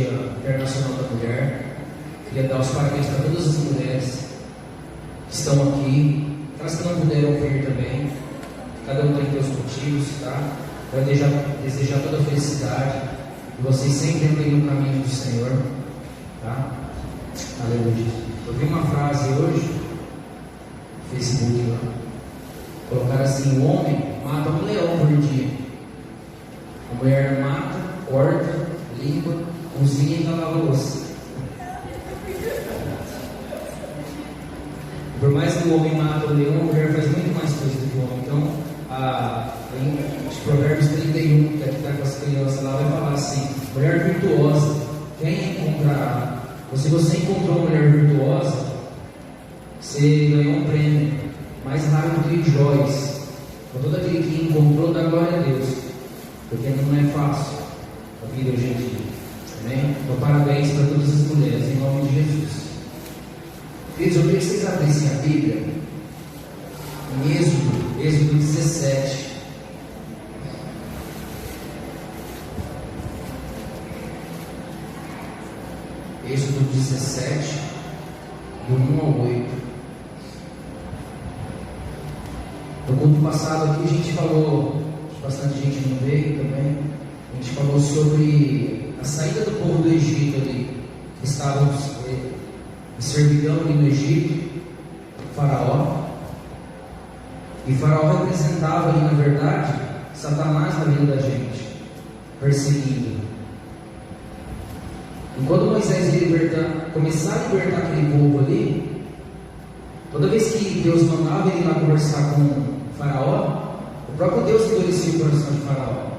Dia Internacional da Mulher. Queria dar os parabéns para todas as mulheres que estão aqui, aquelas que não puderam vir também. Cada um tem seus motivos, tá? Para desejar toda a felicidade, que vocês sempre andem no caminho do Senhor, tá? Aleluia. Eu vi uma frase hoje no Facebook lá. Colocaram assim: o homem mata um leão por dia, a mulher mata, corta, limpa, cozinha e lava a louça. Por mais que o homem mata o leão, a mulher faz muito mais coisa do que o homem. Então, em Provérbios 31, que aqui está com as crianças lá, vai falar assim: mulher virtuosa, quem encontrará? Se você encontrou uma mulher virtuosa, você ganhou um prêmio mais raro do que joias. Por todo aquele que encontrou, dá glória a Deus, porque não é fácil a vida hoje em dia. Amém? Então, parabéns para todas as mulheres, em nome de Jesus. Queridos, eu queria que vocês abrissem a Bíblia em Êxodo 17. Êxodo 17, do 1 ao 8. No culto passado aqui a gente falou, bastante gente não veio também, a gente falou sobre a saída do povo do Egito ali, que estavam em servidão ali no Egito, Faraó. E Faraó representava ali, na verdade, Satanás na vida da gente, perseguindo. E quando Moisés começar a libertar aquele povo ali, toda vez que Deus mandava ele ir lá conversar com Faraó, o próprio Deus endurecia o coração de Faraó.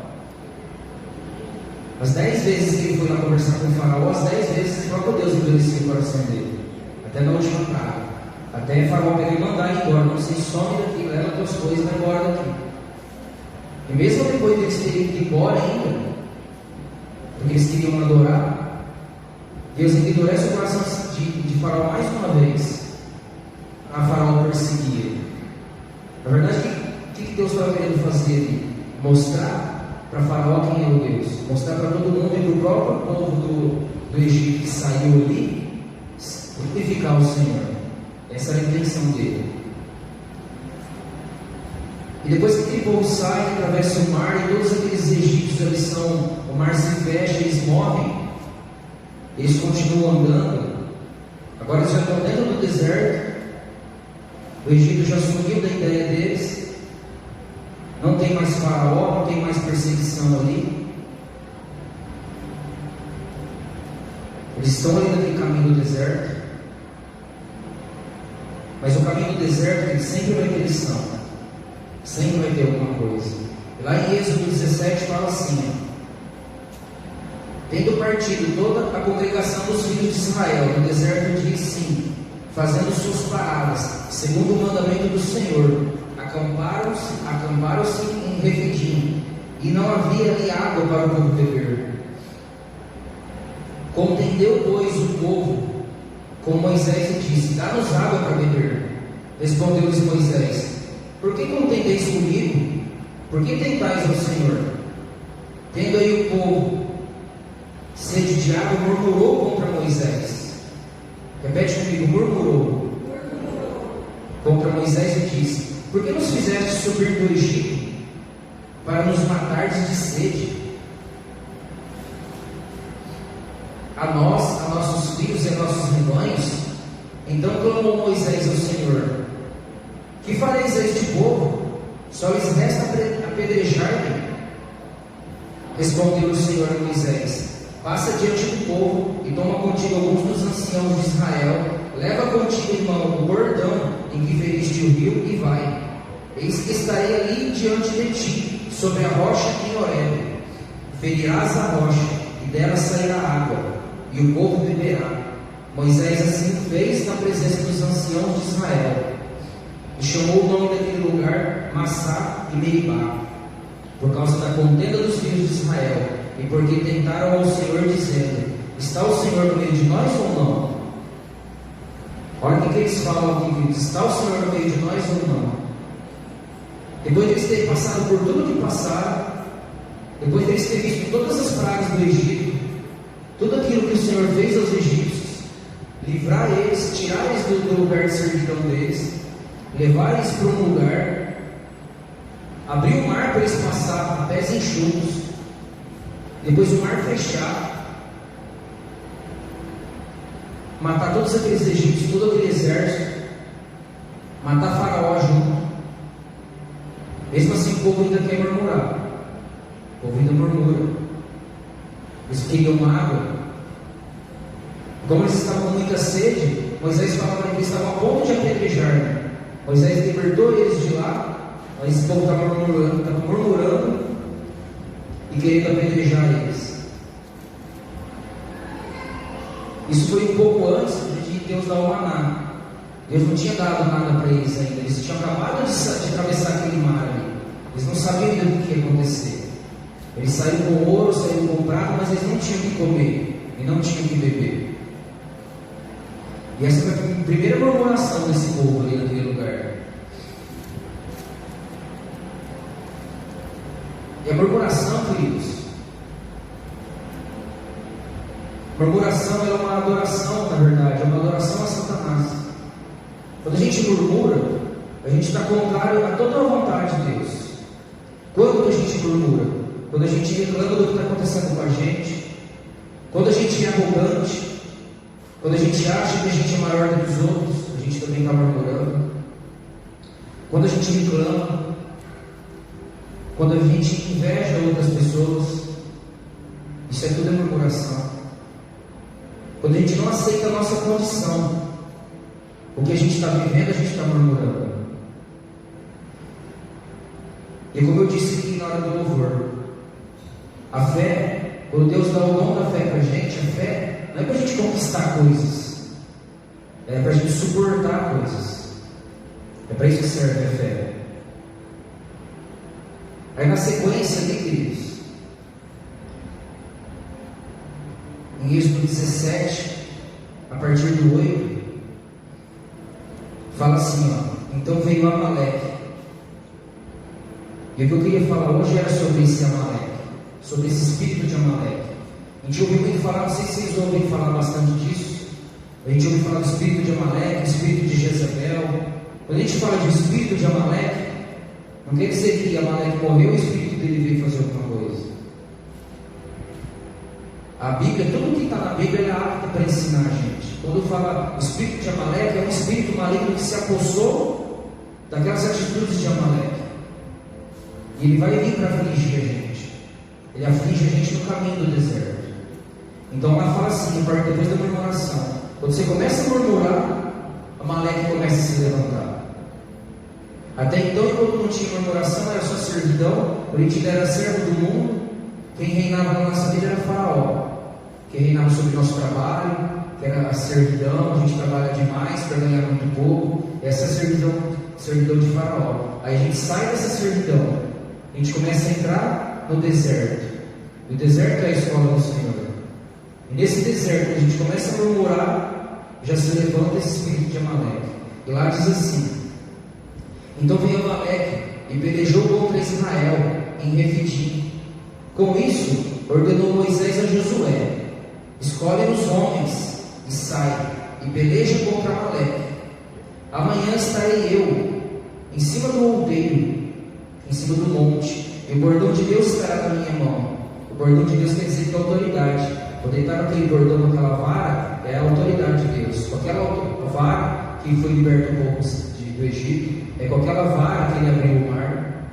As 10 vezes que ele foi lá conversar com Faraó, as 10 vezes o próprio Deus endurecia o coração dele, até na última praga. Até Faraó pegar e mandar ele embora: não sei, some daqui, leva tuas coisas e vai embora daqui. E mesmo depois deles terem ido embora ainda, porque eles queriam adorar, Deus endurece o coração de Faraó mais uma vez, a Faraó perseguir. Na verdade, o que Deus estava querendo fazer ali? Mostrar para Faraó quem é o Deus, mostrar para todo mundo e para o próprio povo do Egito que saiu ali, glorificar o Senhor. Essa era a intenção dele. E depois que aquele povo sai, atravessa o mar, e todos aqueles egípcios, o mar se fecha, eles morrem. Eles continuam andando. Agora eles já estão dentro do deserto. O Egito já sumiu da ideia deles. Não tem mais Faraó, não tem mais perseguição ali. Eles estão ali naquele caminho do deserto. Mas o caminho do deserto, ele sempre vai ter lição, sempre vai ter alguma coisa. E lá em Êxodo 17 fala assim: tendo partido toda a congregação dos filhos de Israel no deserto de Sim, fazendo suas paradas, segundo o mandamento do Senhor, acamparam-se em Refidim, e não havia ali água para o povo beber. Contendeu, pois, o povo com Moisés e disse: dá-nos água para beber. Respondeu-lhes Moisés: por que contendeis comigo? Por que tentais ao Senhor? Tendo aí o povo sede de água, murmurou contra Moisés. Repete comigo: murmurou contra Moisés e disse: por que nos fizeste subir do Egito para nos matardes de sede? A nós, a nossos filhos e a nossos rebanhos? Então clamou Moisés ao Senhor: que fareis a este povo? Só lhes resta apedrejar-me. Respondeu o Senhor a Moisés: passa diante do povo e toma contigo alguns dos anciãos de Israel, leva contigo em mão o bordão em que feriste o rio e vai. Eis que estarei ali diante de ti, sobre a rocha em Horebe. Ferirás a rocha e dela sairá água, e o povo beberá. Moisés assim fez na presença dos anciãos de Israel, e chamou o nome daquele lugar Massá e Meribá, por causa da contenda dos filhos de Israel, e porque tentaram ao Senhor, dizendo: está o Senhor no meio de nós ou não? Olha o que eles falam aqui, queridos: está o Senhor no meio de nós ou não? Depois de eles terem passado por tudo que passaram, depois de eles terem visto todas as pragas do Egito, tudo aquilo que o Senhor fez aos egípcios, livrar eles, tirar eles do lugar de servidão deles, levar eles para um lugar, abrir o mar para eles passar a pés enxutos, depois o mar fechar, matar todos aqueles egípcios, todo aquele exército, matar Faraó junto. Mesmo assim, o povo ainda quer murmurar. O povo ainda murmura. Eles queriam água. Como eles estavam com muita sede, Moisés falava que eles estavam a ponto de apedrejar. Moisés libertou eles de lá, mas esse povo estava murmurando e querendo apedrejar eles. Isso foi um pouco antes de Deus dar o maná. Deus não tinha dado nada para eles ainda. Eles tinham acabado de atravessar aquele mar ali. Eles não sabiam ainda o que ia acontecer. Eles saíram com ouro, saíram com prata, mas eles não tinham o que comer e não tinham o que beber. E essa foi a primeira murmuração desse povo ali naquele lugar. E a murmuração, queridos, murmuração é uma adoração, na verdade, é uma adoração a Satanás. Quando a gente murmura, a gente está contrário a toda a vontade de Deus. Quando a gente murmura? Quando a gente reclama do que está acontecendo com a gente, quando a gente é arrogante, quando a gente acha que a gente é maior do que os outros, a gente também está murmurando. Quando a gente reclama, quando a gente inveja outras pessoas, isso é tudo murmuração. Quando a gente não aceita a nossa condição, o que a gente está vivendo, a gente está murmurando. E como eu disse aqui na hora do louvor, a fé, quando Deus dá o dom da fé para a gente, a fé não é para a gente conquistar coisas, é para a gente suportar coisas. É para isso que serve a fé. Aí na sequência ali, queridos, em Êxodo 17, a partir do 8, fala assim, ó, então veio Amaleque. E o que eu queria falar hoje era sobre esse Amaleque, sobre esse espírito de Amaleque. A gente ouviu muito falar, não sei se vocês ouvem falar bastante disso. A gente ouve falar do espírito de Amaleque, do espírito de Jezabel. Quando a gente fala de espírito de Amaleque, não quer dizer que Amaleque morreu e o espírito dele veio fazer alguma coisa. A Bíblia, tudo que está na Bíblia é apto para ensinar a gente. Quando fala o espírito de Amaleque, é um espírito maligno que se apossou daquelas atitudes de Amaleque. E ele vai vir para afligir a gente. Ele aflige a gente no caminho do deserto. Então ela fala assim, depois da murmuração. Quando você começa a murmurar, Amaleque começa a se levantar. Até então, enquanto não tinha murmuração, era só servidão. A gente era servo do mundo. Quem reinava na nossa vida era Faraó. Quem reinava sobre o nosso trabalho, que era a servidão. A gente trabalha demais para ganhar muito pouco. Essa é a servidão de Faraó. Aí a gente sai dessa servidão. A gente começa a entrar no deserto. O deserto é a escola do Senhor. E nesse deserto, a gente começa a murmurar, já se levanta esse espírito de Amaleque. E lá diz assim: então veio Amaleque e pelejou contra Israel em Refidim. Com isso, ordenou Moisés a Josué: escolhe os homens e sai, e peleja contra Amaleque. Amanhã estarei eu em cima do outeiro, em cima do monte, e o bordão de Deus estará na minha mão. O bordão de Deus quer dizer que é autoridade. Quando ele está naquele bordão, naquela vara, é a autoridade de Deus. Com aquela vara que foi liberto um pouco do Egito, é com aquela vara que ele abriu o mar,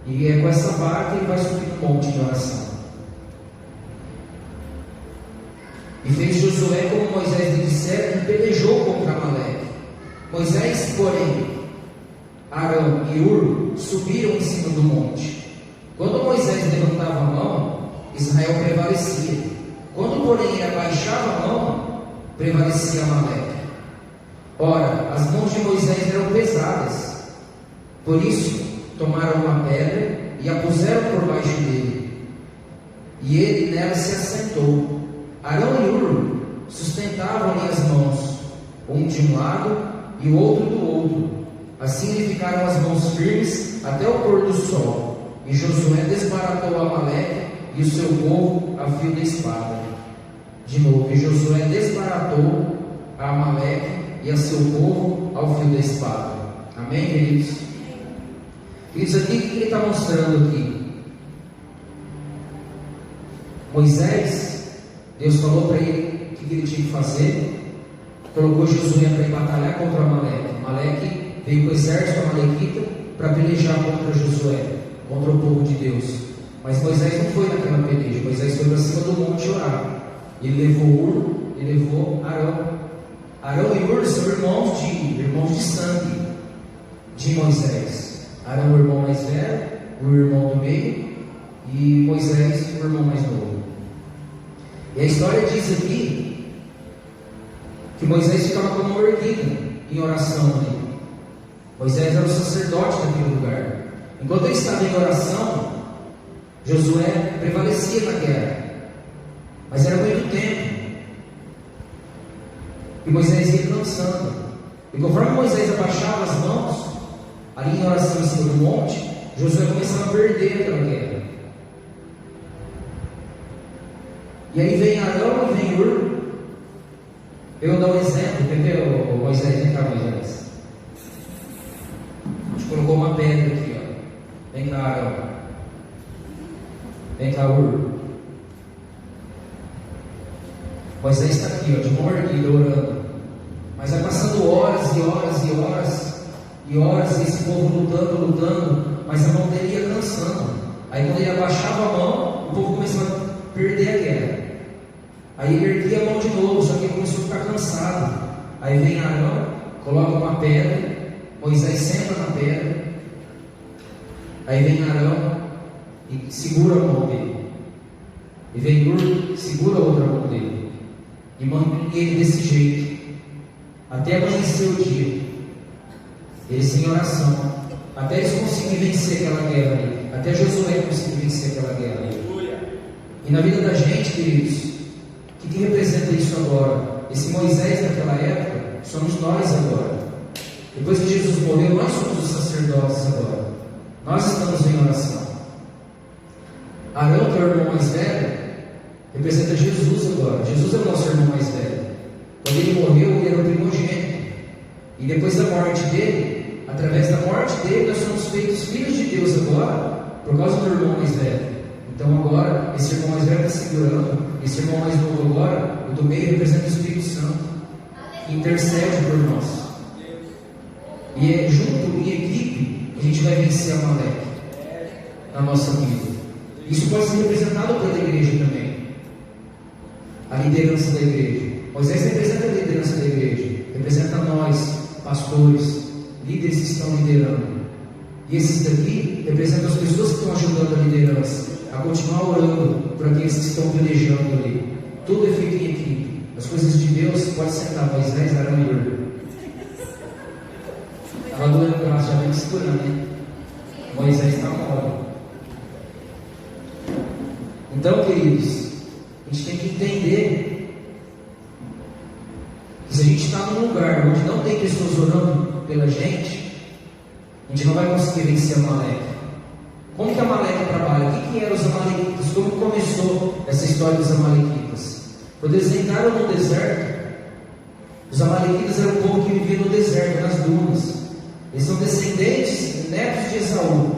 e é com essa vara que ele vai subir no monte de oração. E fez Josué como Moisés lhe dissera, e pelejou contra Amaleque. Moisés, porém, Arão e Ur subiram em cima do monte. Quando Moisés levantava a mão, Israel prevalecia. Quando, porém, ele abaixava a mão, prevalecia Amaleque. Ora, as mãos de Moisés eram pesadas. Por isso, tomaram uma pedra e a puseram por baixo dele. E ele nela se assentou. Arão e Ur sustentavam-lhe as mãos, um de um lado e o outro do outro. Assim lhe ficaram as mãos firmes até o pôr do sol. E Josué desbaratou Amaleque e o seu povo a fio da espada. de novo, e Josué desbaratou a Amaleque e a seu povo ao fio da espada. Amém, queridos? Queridos, aqui o que ele está mostrando aqui? Moisés, Deus falou para ele o que ele tinha que fazer, colocou Josué para ir batalhar contra Amaleque. Amaleque veio com o exército amalequita para pelejar contra Josué, contra o povo de Deus. Mas Moisés não foi naquela peleja. Moisés foi para cima do monte orar. Ele levou Ur e levou Arão. Arão e Ur são irmãos de sangue de Moisés. Arão, o irmão mais velho, o irmão do meio, e Moisés, o irmão mais novo. E a história diz aqui que Moisés ficava com a mão erguida em oração ali. Moisés era o sacerdote daquele lugar. Enquanto ele estava em oração, Josué prevalecia na guerra. Mas era muito tempo. E Moisés ia cansando. E conforme Moisés abaixava as mãos, ali em oração em cima do monte, Josué começava a perder aquela guerra. E aí vem Arão e vem Ur. Eu vou dar um exemplo. Quer ver, Moisés? Vem cá, Moisés. A gente colocou uma pedra aqui, ó. Vem cá, Arão. Vem cá, Ur. Moisés está aqui, ó, de mão erguida, orando. Mas vai passando horas e horas e horas e horas, e esse povo lutando, mas a mão dele ia cansando. Aí quando ele abaixava a mão, o povo começava a perder a guerra. Aí ele erguia a mão de novo, só que ele começou a ficar cansado. Aí vem Arão, coloca uma pedra, Moisés senta na pedra. Aí vem Arão e segura a mão dele. E vem Ur, segura a outra mão dele. E mantém ele desse jeito, até amanhecer o dia. Eles em oração, até eles conseguirem vencer aquela guerra ali, até Josué conseguir vencer aquela guerra ali. E na vida da gente, queridos, o que representa isso agora? Esse Moisés naquela época, somos nós agora. Depois que Jesus morreu, nós somos os sacerdotes agora. Nós estamos em oração. Arão, que é o irmão mais velho, representa Jesus agora. Jesus é o nosso irmão mais velho. Quando ele morreu, ele era o primogênito. E depois da morte dele, através da morte dele, nós somos feitos filhos de Deus agora, por causa do irmão mais velho. Então agora, esse irmão mais velho está segurando, esse irmão mais novo agora, o do meio representa o Espírito Santo, que intercede por nós. E é junto, em equipe, que a gente vai vencer a Amaleque na nossa vida. Isso pode ser representado pela igreja também. A liderança da igreja. Moisés representa a liderança da igreja, representa nós, pastores, líderes que estão liderando. E esses daqui representam as pessoas que estão ajudando a liderança a continuar orando por aqueles que estão pelejando ali. Tudo é feito em equipe. As coisas de Deus, pode sentar, Moisés, Arão e Ur. Estava doendo o braço, já vem segurando, hein? Moisés está mole. Então, queridos, a gente tem que entender que se a gente está num lugar onde não tem pessoas orando pela gente, a gente não vai conseguir vencer a Amaleque. Como que a Amaleque trabalha? O que eram os amalequitas? Como começou essa história dos amalequitas? Quando eles entraram no deserto, os amalequitas eram um povo que vivia no deserto, nas dunas. Eles são descendentes, netos de Esaú.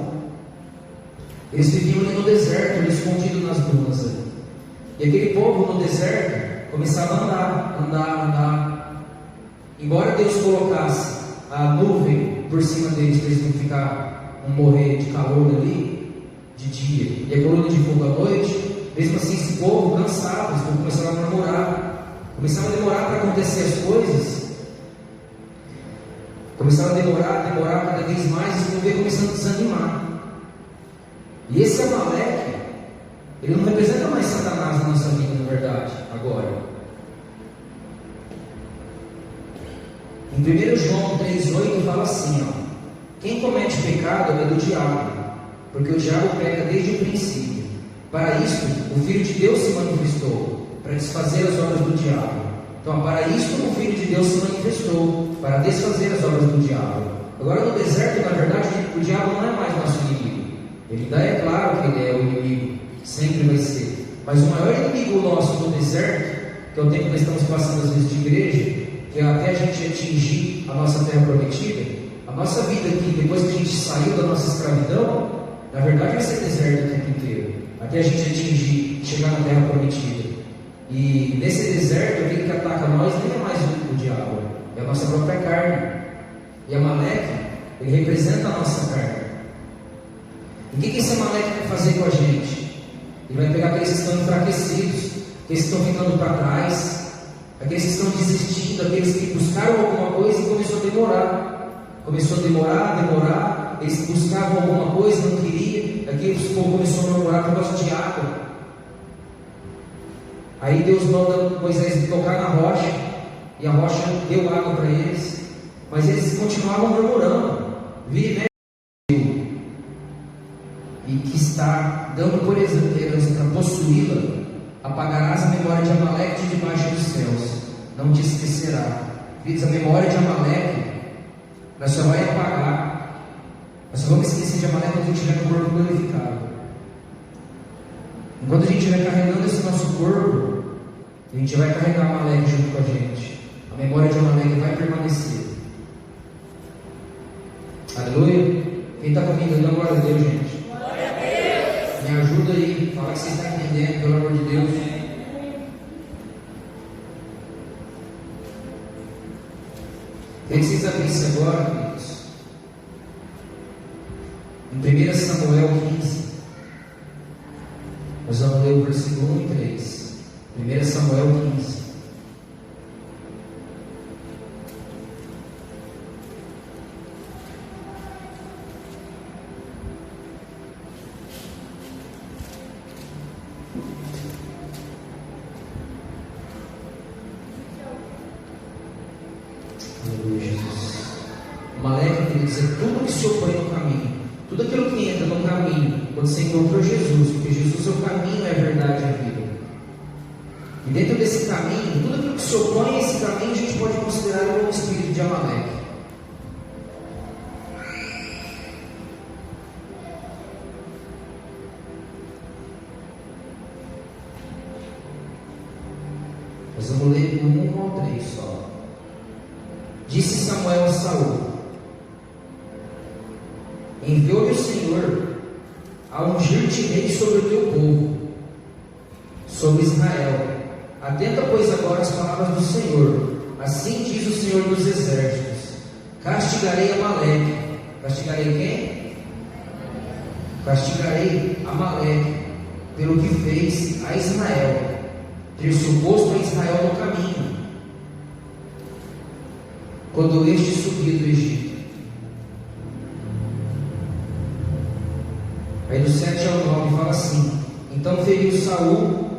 Eles viviam ali no deserto, ali escondidos nas dunas ali. E aquele povo no deserto começava a andar. Embora Deus colocasse a nuvem por cima deles para eles não morrer de calor ali, de dia, e a coluna de fogo à noite, mesmo assim esse povo cansado, esse povo começava a começava a demorar para acontecer as coisas, começava a demorar cada vez mais, e o povo ia começando a desanimar. E esse Amaleque, ele não representa mais Satanás na nossa vida, na verdade, agora. Em 1 João 3,8 fala assim, ó: quem comete pecado é do diabo, porque o diabo peca desde o princípio. Para isso, o Filho de Deus se manifestou, para desfazer as obras do diabo. Então, para isso o Filho de Deus se manifestou, para desfazer as obras do diabo. Agora, no deserto, na verdade, o diabo não é mais nosso inimigo. Ele ainda é claro que ele é o inimigo, sempre vai ser. Mas o maior inimigo nosso no deserto que é o tempo que nós estamos passando às vezes de igreja, que até a gente atingir a nossa terra prometida, a nossa vida aqui, depois que a gente saiu da nossa escravidão, na verdade vai ser deserto o tempo inteiro, até a gente atingir, chegar na terra prometida. E nesse deserto, aquele que ataca nós nem é mais o diabo, é a nossa própria carne. E Amaleque, ele representa a nossa carne. E o que esse Amaleque vai fazer com a gente? Ele vai pegar aqueles que estão enfraquecidos, aqueles que estão ficando para trás, aqueles que estão desistindo, aqueles que buscaram alguma coisa e começou a demorar. Começou a demorar, eles buscavam alguma coisa, não queriam, aqui o povo começou a murmurar por causa de água. Aí Deus manda Moisés tocar na rocha, e a rocha deu água para eles, mas eles continuavam murmurando. Vire, e que está dando por herança para possuí-la, apagarás a memória de Amaleque de debaixo dos céus, não te esquecerá. Diz, a memória de Amaleque, nós só vai apagar, nós só vamos esquecer de Amaleque quando a gente estiver com o corpo glorificado. Enquanto a gente estiver carregando esse nosso corpo, a gente vai carregar Amaleque junto com a gente. A memória de Amaleque vai permanecer. Aleluia. Quem está comigo, dá glória a Deus, gente. Glória a Deus. Me ajuda aí, fala que você está entendendo, pelo amor de Deus. Queria que vocês abrissem agora, queridos, em 1 Samuel 15. Nós vamos ler o versículo 1 e 3. 1 Samuel 15. Aleluia, Jesus. Amaleque, quer dizer, tudo que se opõe no caminho, tudo aquilo que entra no caminho, quando você encontrou Jesus, porque Jesus é o caminho, é a verdade e a vida. E dentro desse caminho, tudo aquilo que se opõe a esse caminho, a gente pode considerar como um espírito de Amaleque. Nós vamos ler do 1 ao 3 só. Disse Samuel a Saul: enviou-me o Senhor a ungir-te rei sobre o teu povo, sobre Israel. Atenta, pois, agora as palavras do Senhor. Assim diz o Senhor dos Exércitos: castigarei Amaleque. Castigarei quem? Castigarei Amaleque pelo que fez a Israel, ter suposto a Israel no caminho, quando este subiu do Egito. Aí do 7 ao 9 fala assim: então feriu Saul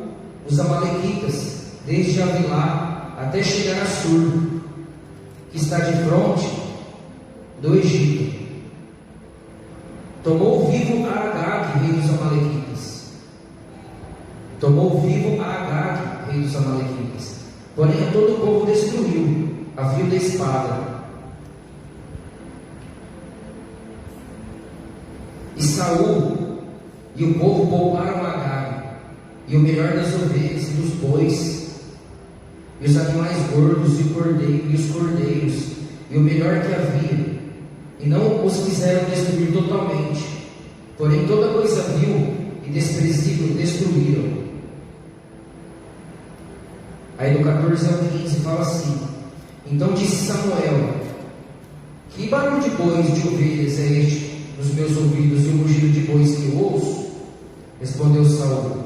os amalequitas, desde Avilá até chegar a Sur, que está de fronte do Egito. Tomou vivo a Agag, rei dos amalequitas. Tomou vivo a Agag, rei dos amalequitas. Porém a todo o povo destruiu a fio da espada. E Saul e o povo pouparam Agag, e o melhor das ovelhas e dos bois, e os animais gordos e os cordeiros, e o melhor que havia, e não os quiseram destruir totalmente, porém toda coisa vil e desprezível destruíram. Aí do 14 ao 15 fala assim: então disse Samuel: que barulho de bois e de ovelhas é este nos meus ouvidos, e o rugido de bois que eu ouço? Respondeu Saul: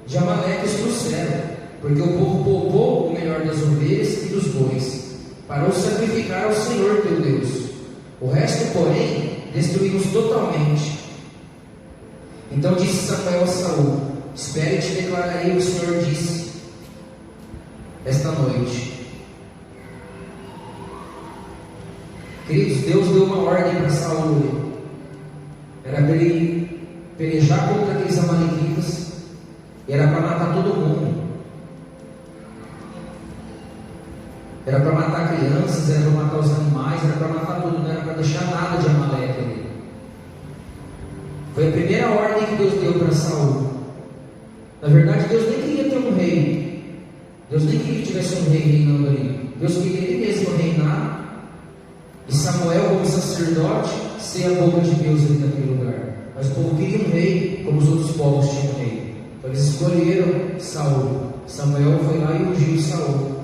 de Amaleque os trouxeram, porque o povo poupou o melhor das ovelhas e dos bois, para o sacrificar ao Senhor teu Deus. O resto, porém, destruímos totalmente. Então disse Samuel a Saul: espere e te declararei o que o Senhor disse esta noite. Queridos, Deus deu uma ordem para Saul. Era para ele pelejar contra aqueles amalequitas, e era para matar todo mundo. Era para matar crianças, era para matar os animais, era para matar tudo, não era para deixar nada de Amaleque ali. Foi a primeira ordem que Deus deu para Saul. Na verdade, Deus nem queria ter um rei. Deus nem queria que tivesse um rei reinando ali. Deus queria ele mesmo reinar. E Samuel, como sacerdote, ser a boca de Deus ali naquele lugar. Mas o povo queria um rei, como os outros povos tinham um rei. Então eles escolheram Saul. Samuel foi lá e ungiu Saul.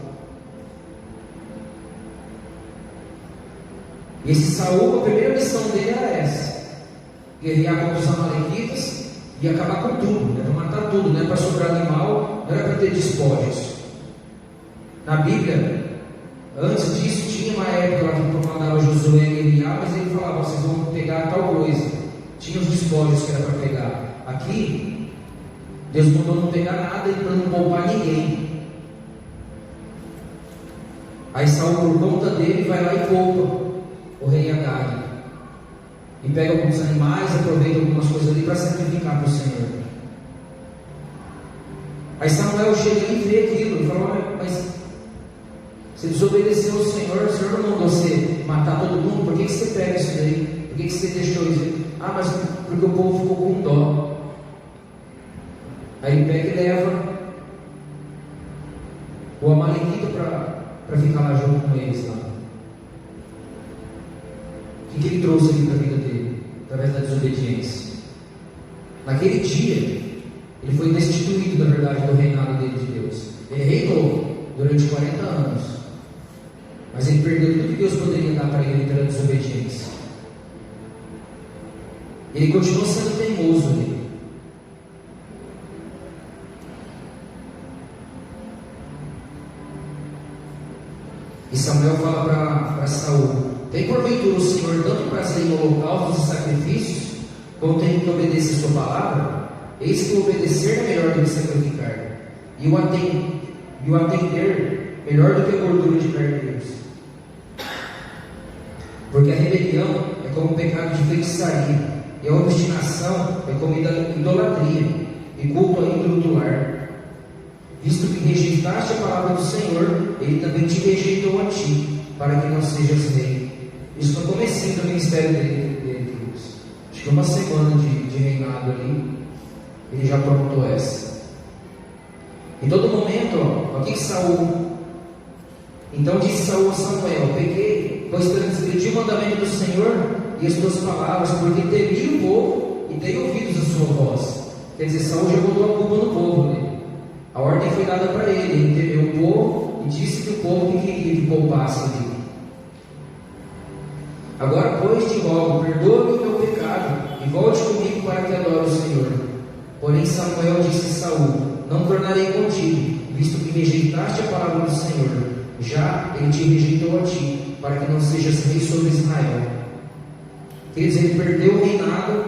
E esse Saul, a primeira missão dele era essa: guerrear contra os amalequitas e acabar com tudo, né? Para matar tudo, não é para sobrar animal, não era para ter despojos. Na Bíblia, antes disso, tinha uma época lá que mandava Josué guerrear, mas ele falava: vocês vão pegar tal coisa. Tinha os despojos que era para pegar. Aqui, Deus mandou não pegar nada e para não poupar ninguém. Aí Saul, por conta dele, vai lá e poupa o rei Agag. E pega alguns animais, aproveita algumas coisas ali para sacrificar para o Senhor. Aí Samuel chega e vê aquilo e fala: olha, mas você desobedeceu ao Senhor, o Senhor não mandou você matar todo mundo, por que você pega isso daí? Por que você deixou isso? Ah, mas porque o povo ficou com dó. Aí ele pega e leva o amalequita para ficar lá junto com eles lá. O que ele trouxe ali para a vida dele? Através da desobediência. Naquele dia, ele foi destituído, na verdade, do reinado dele de Deus. Ele reinou durante 40 anos. Mas ele perdeu tudo que Deus poderia dar para ele pela desobediência. Ele continuou sendo teimoso ali. E Samuel fala para Saul: tem porventura o Senhor tanto prazer em holocaustos e sacrifícios, como tem que obedecer a sua palavra? Eis que o obedecer é melhor do que sacrificar, e o atender melhor do que a gordura de carneiros. Porque a rebelião é como o pecado de feitiçaria, e a obstinação é como idolatria, e culto a ídolo do lar. Visto que rejeitaste a palavra do Senhor, Ele também te rejeitou a ti, para que não sejas rei. Isso no comecinho do ministério dele, queridos. Acho que uma semana de reinado ali, ele já aprontou essa. Em todo momento, ó, o que Saul... Então disse Saul a Samuel: pequei, pois transgredi o mandamento do Senhor e as tuas palavras, porque temi o povo e dei ouvidos à sua voz. Quer dizer, Saul já botou a culpa no povo, né? A ordem foi dada para ele temeu o povo e disse que o povo que queria que poupasse ali. Agora, pois, te rogo, perdoa-me o meu pecado e volte comigo para que adore o Senhor. Porém Samuel disse a Saul: não tornarei contigo, visto que rejeitaste a palavra do Senhor. Já ele te rejeitou a ti, para que não sejas rei sobre Israel. Quer dizer, ele perdeu o reinado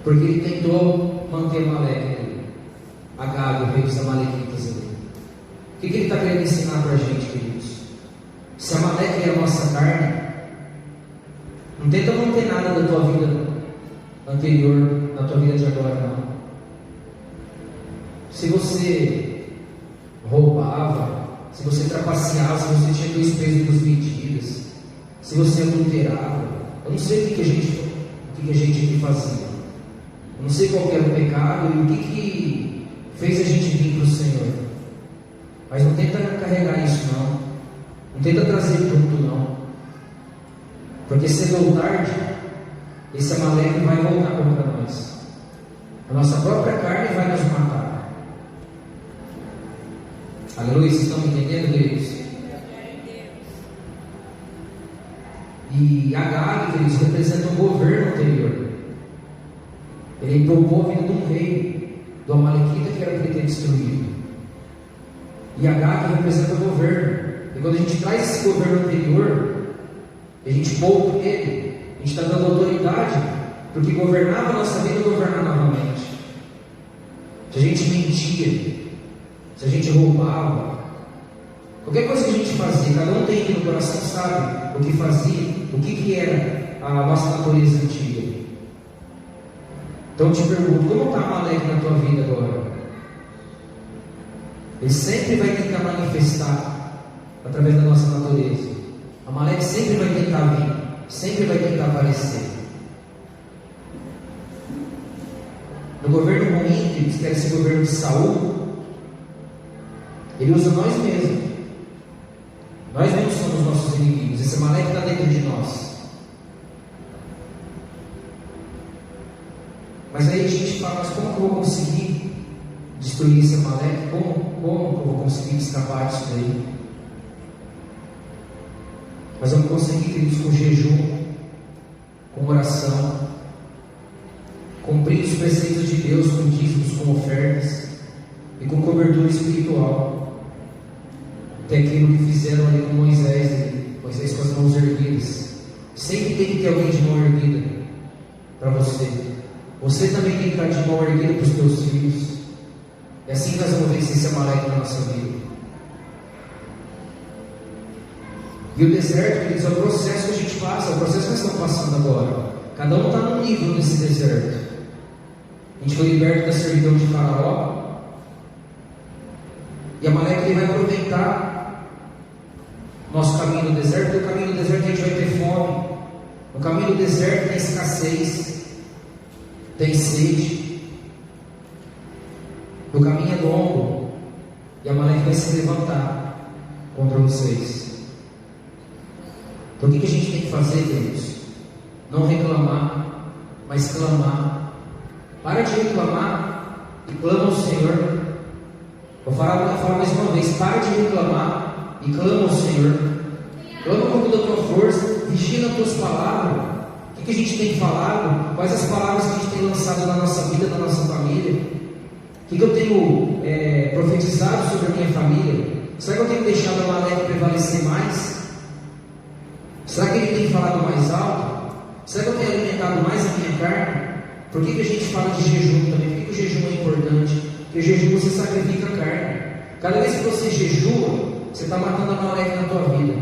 porque ele tentou manter Amaleque, Agag, o rei dos amalequitas ali. O que ele está querendo ensinar para a gente, queridos? Se Amaleque é a nossa carne, não tenta manter nada da tua vida anterior na tua vida de agora, não. Se você roubava, se você trapaceava, se você tinha 2 pesos e 2 medidas, se você adulterava, eu não sei o que a gente fazia. Eu não sei qual era o pecado e o que fez a gente vir para o Senhor. Mas não tenta carregar isso, não. Não tenta trazer junto, não. Porque cedo ou tarde, esse Amaleque vai voltar contra nós. A nossa própria carne vai nos matar. Aleluia, vocês estão me entendendo, queridos? E Agag, queridos, representa um governo anterior. Ele poupou a vida de um rei, do Amalequita, que era para ele ter destruído. E Agag representa o governo. E quando a gente traz esse governo anterior, a gente poupa ele, a gente está dando autoridade para o que governava a nossa vida governar novamente. Se a gente mentia, se a gente roubava, qualquer coisa que a gente fazia, cada um tem aqui no coração, sabe o que fazia, o que era a nossa natureza antiga. Então eu te pergunto, como está Amaleque na tua vida agora? Ele sempre vai tentar manifestar através da nossa natureza. Amaleque sempre vai tentar vir, sempre vai tentar aparecer. No governo ruim, que era esse governo de Saul, Ele usa nós mesmos. Nós mesmos somos nossos inimigos. Esse Amaleque está dentro de nós. Mas aí a gente fala, mas como que eu vou conseguir destruir esse Amaleque? Como que eu vou conseguir escapar disso daí? Mas vamos conseguir, queridos, com jejum, com oração, cumprindo os preceitos de Deus, com dízimos, com ofertas e com cobertura espiritual. Que é aquilo que fizeram ali com Moisés com as mãos erguidas. Sempre tem que ter alguém de mão erguida para você. Você também tem que estar de mão erguida para os teus filhos. É assim que nós vamos vencer esse Amaleque na nossa vida. E o deserto, queridos, é o processo que a gente passa, é o processo que nós estamos passando agora. Cada um está num nível nesse deserto. A gente foi liberto da servidão de Faraó. E Amaleque ele vai aproveitar nosso caminho no deserto, porque o caminho no deserto a gente vai ter fome. No caminho do deserto tem escassez, tem sede. O caminho é longo e Amaleque vai se levantar contra vocês. Então o que a gente tem que fazer, queridos? Não reclamar, mas clamar. Para de reclamar e clama ao Senhor. Vou falar mais uma vez: para de reclamar e clama ao Senhor. Clama com toda a tua força, vigia nas tuas palavras. O que a gente tem falado? Quais as palavras que a gente tem lançado na nossa vida, na nossa família? O que eu tenho profetizado sobre a minha família? Será que eu tenho deixado a Amaleque prevalecer mais? Será que ele tem falado mais alto? Será que eu tenho alimentado mais a minha carne? Por que a gente fala de jejum também? Por que o jejum é importante? Porque o jejum você sacrifica a carne. Cada vez que você jejua, você está matando a Amaleque na tua vida.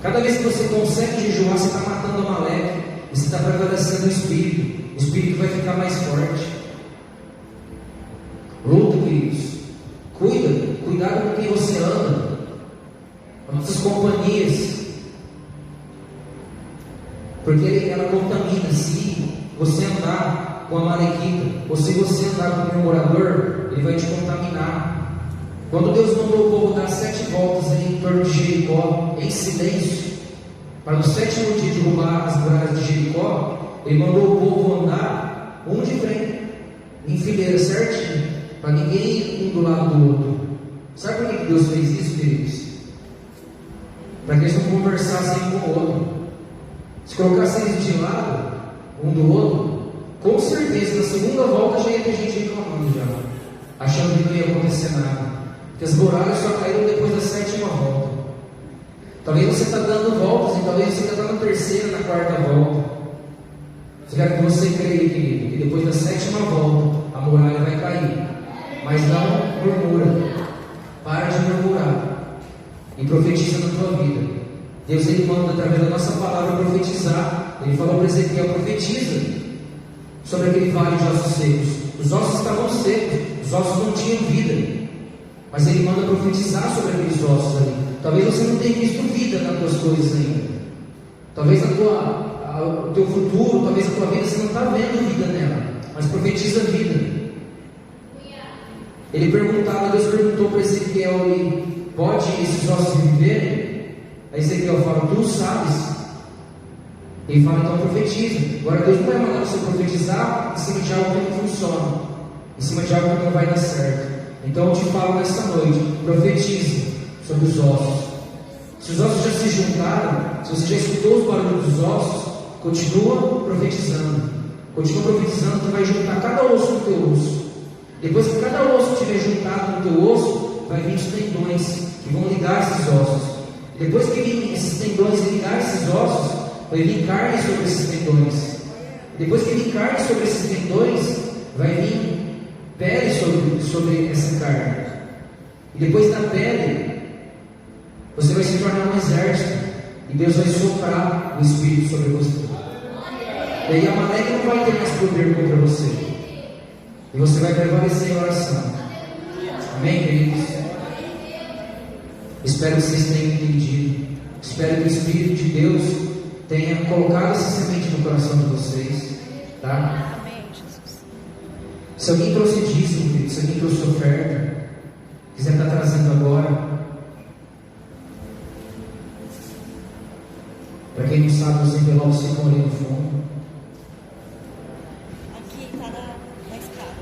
Cada vez que você consegue jejuar, você está matando a Amaleque. E você está prevalecendo o espírito. O espírito vai ficar mais forte. Luta, queridos. Cuidado com quem você anda. Com nossas companhias. Porque ela contamina. Se você andar com a Amalequita, ou se você andar com o murmurador, ele vai te contaminar. Quando Deus mandou o povo dar 7 voltas em torno de Jericó, em silêncio, para no 7º dia derrubar as muralhas de Jericó, ele mandou o povo andar um de frente, em fileira certinho, para ninguém ir um do lado do outro. Sabe por que Deus fez isso, queridos? Para que eles não conversassem um com o outro. Se colocassem eles de lado, um do outro, com certeza na segunda volta já ia ter gente reclamando já, achando que não ia acontecer nada. Porque as muralhas só caíram depois da 7ª volta. Talvez você está dando voltas e talvez você está na 3ª, na 4ª volta. Eu quero que você creia, querido, que depois da 7ª volta a muralha vai cair. Mas não murmura. Para de murmurar e profetiza na tua vida. Deus ele manda através da nossa palavra profetizar. Ele falou para Ezequiel: profetiza sobre aquele vale de ossos secos. Os ossos estavam secos, os ossos não tinham vida. Mas ele manda profetizar sobre aqueles ossos ali. Talvez você não tenha visto vida nas tuas coisas ainda. Talvez o teu futuro, talvez a tua vida, você não está vendo vida nela. Mas profetiza vida. Ele perguntava, Deus perguntou para Ezequiel: pode esses ossos viverem? Aí Ezequiel fala: tu sabes. Ele fala: então profetiza. Agora Deus não vai mandar você profetizar em cima de algo que não funciona, em cima de algo que não vai dar certo. Então eu te falo nesta noite: profetize sobre os ossos. Se os ossos já se juntaram, se você já escutou os barulhos dos ossos, continua profetizando. Continua profetizando que vai juntar cada osso no teu osso. Depois que cada osso estiver juntado no teu osso, vai vir os tendões que vão ligar esses ossos. Depois que virem esses tendões e ligar esses ossos, vai vir carne sobre esses tendões. Depois que vir carne sobre esses tendões, vai vir pele sobre essa carne. E depois da pele, você vai se tornar um exército. E Deus vai soprar o Espírito sobre você. E aí a Amaleque não vai ter mais poder contra você. E você vai prevalecer em oração. Amém, queridos? Espero que vocês tenham entendido. Espero que o Espírito de Deus tenha colocado essa semente no coração de vocês. Tá? Se alguém trouxe dízimo, se alguém trouxe oferta, quiser estar trazendo agora. Para quem não sabe, os envelopes ficam ali no fundo. Aqui está na escada.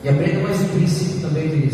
E aprenda mais um princípio também, queridos.